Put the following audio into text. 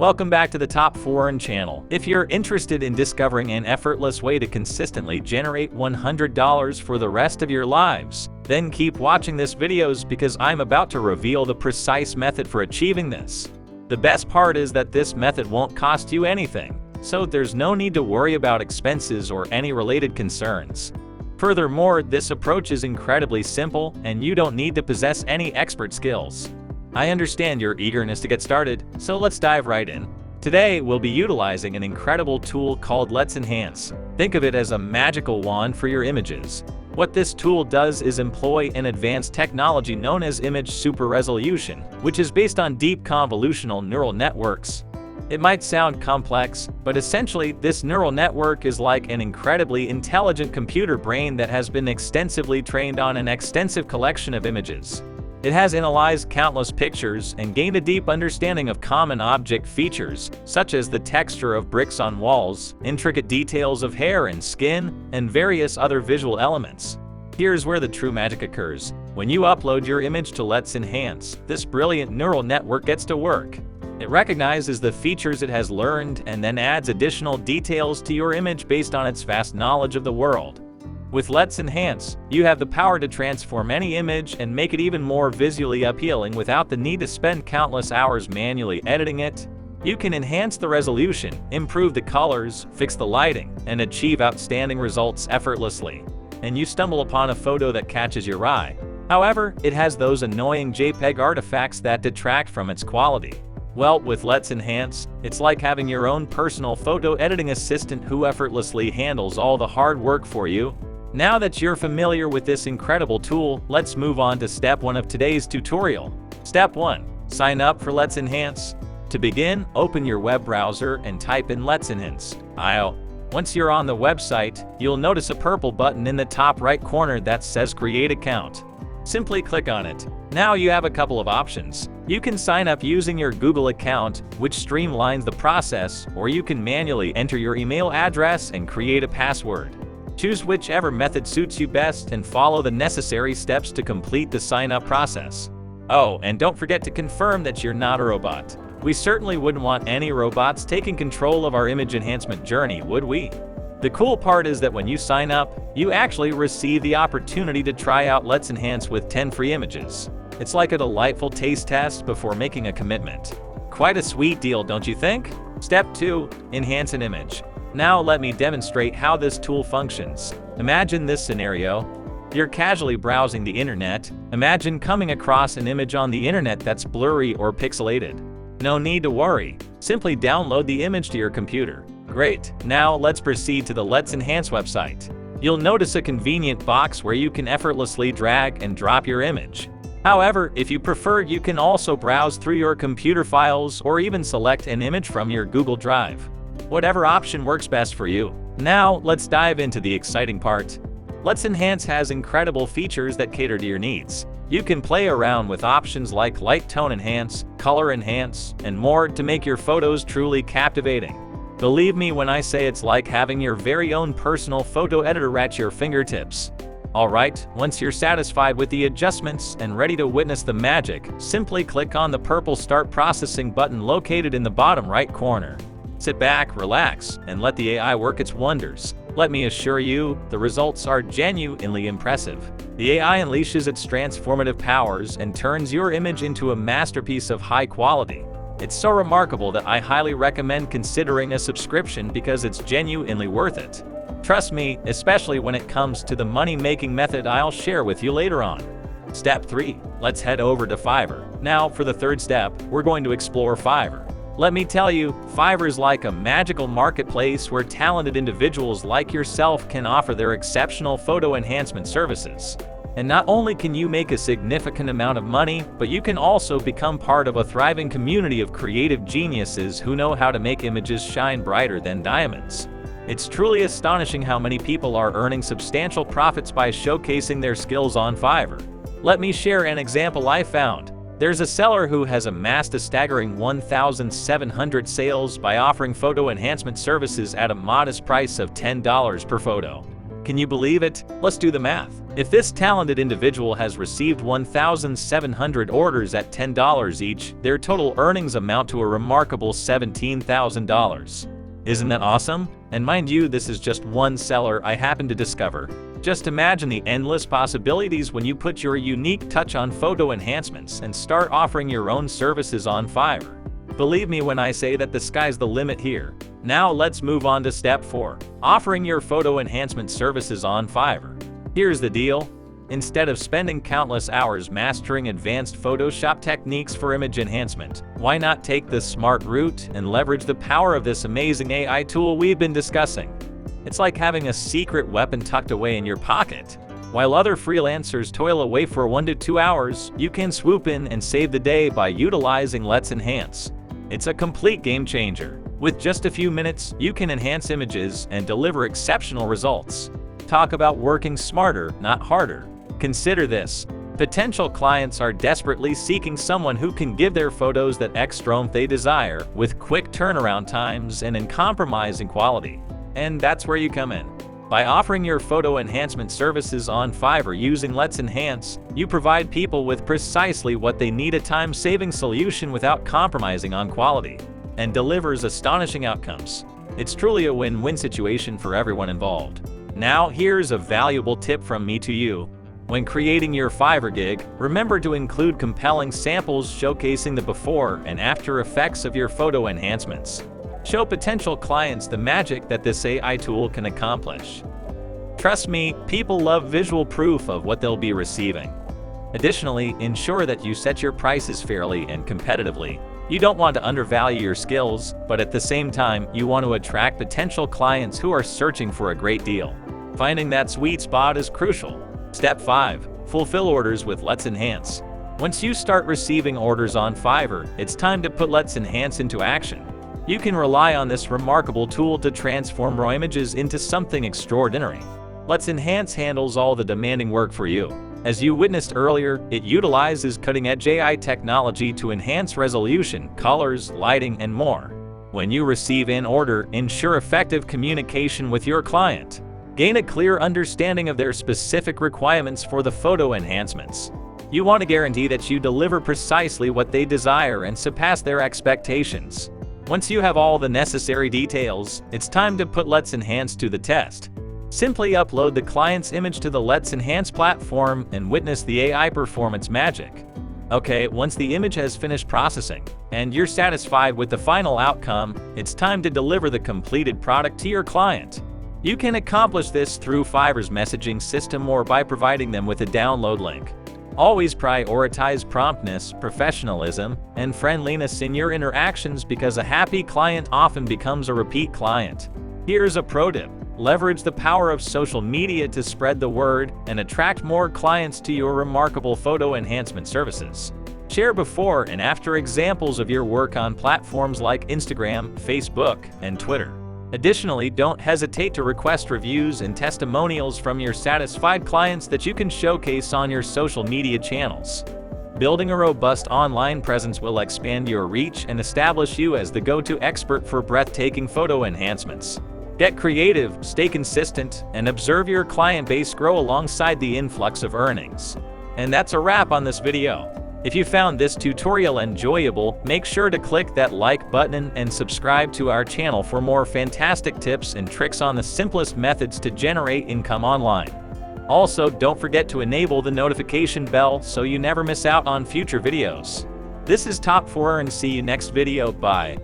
Welcome back to the Top Foreign channel. If you're interested in discovering an effortless way to consistently generate $100 for the rest of your lives, then keep watching this videos because I'm about to reveal the precise method for achieving this. The best part is that this method won't cost you anything, so there's no need to worry about expenses or any related concerns. Furthermore, this approach is incredibly simple and you don't need to possess any expert skills. I understand your eagerness to get started, so let's dive right in. Today, we'll be utilizing an incredible tool called Let's Enhance. Think of it as a magical wand for your images. What this tool does is employ an advanced technology known as image super resolution, which is based on deep convolutional neural networks. It might sound complex, but essentially this neural network is like an incredibly intelligent computer brain that has been extensively trained on an extensive collection of images. It has analyzed countless pictures and gained a deep understanding of common object features, such as the texture of bricks on walls, intricate details of hair and skin, and various other visual elements. Here's where the true magic occurs. When you upload your image to Let's Enhance, this brilliant neural network gets to work. It recognizes the features it has learned and then adds additional details to your image based on its vast knowledge of the world. With Let's Enhance, you have the power to transform any image and make it even more visually appealing without the need to spend countless hours manually editing it. You can enhance the resolution, improve the colors, fix the lighting, and achieve outstanding results effortlessly. And you stumble upon a photo that catches your eye. However, it has those annoying JPEG artifacts that detract from its quality. Well, with Let's Enhance, it's like having your own personal photo editing assistant who effortlessly handles all the hard work for you. Now that you're familiar with this incredible tool, let's move on to step 1 of today's tutorial. Step 1. Sign up for Let's Enhance. To begin, open your web browser and type in Let's Enhance. Once you're on the website, you'll notice a purple button in the top right corner that says Create Account. Simply click on it. Now you have a couple of options. You can sign up using your Google account, which streamlines the process, or you can manually enter your email address and create a password. Choose whichever method suits you best and follow the necessary steps to complete the sign-up process. Oh, and don't forget to confirm that you're not a robot. We certainly wouldn't want any robots taking control of our image enhancement journey, would we? The cool part is that when you sign up, you actually receive the opportunity to try out Let's Enhance with 10 free images. It's like a delightful taste test before making a commitment. Quite a sweet deal, don't you think? Step 2. Enhance an image. Now let me demonstrate how this tool functions. Imagine this scenario. You're casually browsing the internet. Imagine coming across an image on the internet that's blurry or pixelated. No need to worry. Simply download the image to your computer. Great. Now let's proceed to the Let's Enhance website. You'll notice a convenient box where you can effortlessly drag and drop your image. However, if you prefer, you can also browse through your computer files or even select an image from your Google Drive. Whatever option works best for you. Now, let's dive into the exciting part. Let's Enhance has incredible features that cater to your needs. You can play around with options like light tone enhance, color enhance, and more to make your photos truly captivating. Believe me when I say it's like having your very own personal photo editor at your fingertips. Alright, once you're satisfied with the adjustments and ready to witness the magic, simply click on the purple Start Processing button located in the bottom right corner. Sit back, relax, and let the AI work its wonders. Let me assure you, the results are genuinely impressive. The AI unleashes its transformative powers and turns your image into a masterpiece of high quality. It's so remarkable that I highly recommend considering a subscription because it's genuinely worth it. Trust me, especially when it comes to the money-making method I'll share with you later on. Step 3. Let's head over to Fiverr. Now, for the third step, we're going to explore Fiverr. Let me tell you, Fiverr is like a magical marketplace where talented individuals like yourself can offer their exceptional photo enhancement services. And not only can you make a significant amount of money, but you can also become part of a thriving community of creative geniuses who know how to make images shine brighter than diamonds. It's truly astonishing how many people are earning substantial profits by showcasing their skills on Fiverr. Let me share an example I found. There's a seller who has amassed a staggering 1,700 sales by offering photo enhancement services at a modest price of $10 per photo. Can you believe it? Let's do the math. If this talented individual has received 1,700 orders at $10 each, their total earnings amount to a remarkable $17,000. Isn't that awesome? And mind you, this is just one seller I happened to discover. Just imagine the endless possibilities when you put your unique touch on photo enhancements and start offering your own services on Fiverr. Believe me when I say that the sky's the limit here. Now let's move on to step 4. Offering your photo enhancement services on Fiverr. Here's the deal. Instead of spending countless hours mastering advanced Photoshop techniques for image enhancement, why not take the smart route and leverage the power of this amazing AI tool we've been discussing? It's like having a secret weapon tucked away in your pocket. While other freelancers toil away for 1 to 2 hours, you can swoop in and save the day by utilizing Let's Enhance. It's a complete game changer. With just a few minutes, you can enhance images and deliver exceptional results. Talk about working smarter, not harder. Consider this. Potential clients are desperately seeking someone who can give their photos that extra oomph they desire, with quick turnaround times and uncompromising quality. And that's where you come in. By offering your photo enhancement services on Fiverr using Let's Enhance, you provide people with precisely what they need, a time-saving solution without compromising on quality, and delivers astonishing outcomes. It's truly a win-win situation for everyone involved. Now here's a valuable tip from me to you. When creating your Fiverr gig, remember to include compelling samples showcasing the before and after effects of your photo enhancements. Show potential clients the magic that this AI tool can accomplish. Trust me, people love visual proof of what they'll be receiving. Additionally, ensure that you set your prices fairly and competitively. You don't want to undervalue your skills, but at the same time, you want to attract potential clients who are searching for a great deal. Finding that sweet spot is crucial. Step 5. Fulfill orders with Let's Enhance. Once you start receiving orders on Fiverr, it's time to put Let's Enhance into action. You can rely on this remarkable tool to transform raw images into something extraordinary. Let's Enhance handles all the demanding work for you. As you witnessed earlier, it utilizes cutting-edge AI technology to enhance resolution, colors, lighting, and more. When you receive an order, ensure effective communication with your client. Gain a clear understanding of their specific requirements for the photo enhancements. You want to guarantee that you deliver precisely what they desire and surpass their expectations. Once you have all the necessary details, it's time to put Let's Enhance to the test. Simply upload the client's image to the Let's Enhance platform and witness the AI performance magic. Okay, once the image has finished processing, and you're satisfied with the final outcome, it's time to deliver the completed product to your client. You can accomplish this through Fiverr's messaging system or by providing them with a download link. Always prioritize promptness, professionalism, and friendliness in your interactions because a happy client often becomes a repeat client. Here's a pro tip. Leverage the power of social media to spread the word and attract more clients to your remarkable photo enhancement services. Share before and after examples of your work on platforms like Instagram, Facebook, and Twitter. Additionally, don't hesitate to request reviews and testimonials from your satisfied clients that you can showcase on your social media channels. Building a robust online presence will expand your reach and establish you as the go-to expert for breathtaking photo enhancements. Get creative, stay consistent, and observe your client base grow alongside the influx of earnings. And that's a wrap on this video. If you found this tutorial enjoyable, make sure to click that like button and subscribe to our channel for more fantastic tips and tricks on the simplest methods to generate income online. Also, don't forget to enable the notification bell so you never miss out on future videos. This is Top 4 and see you next video. Bye.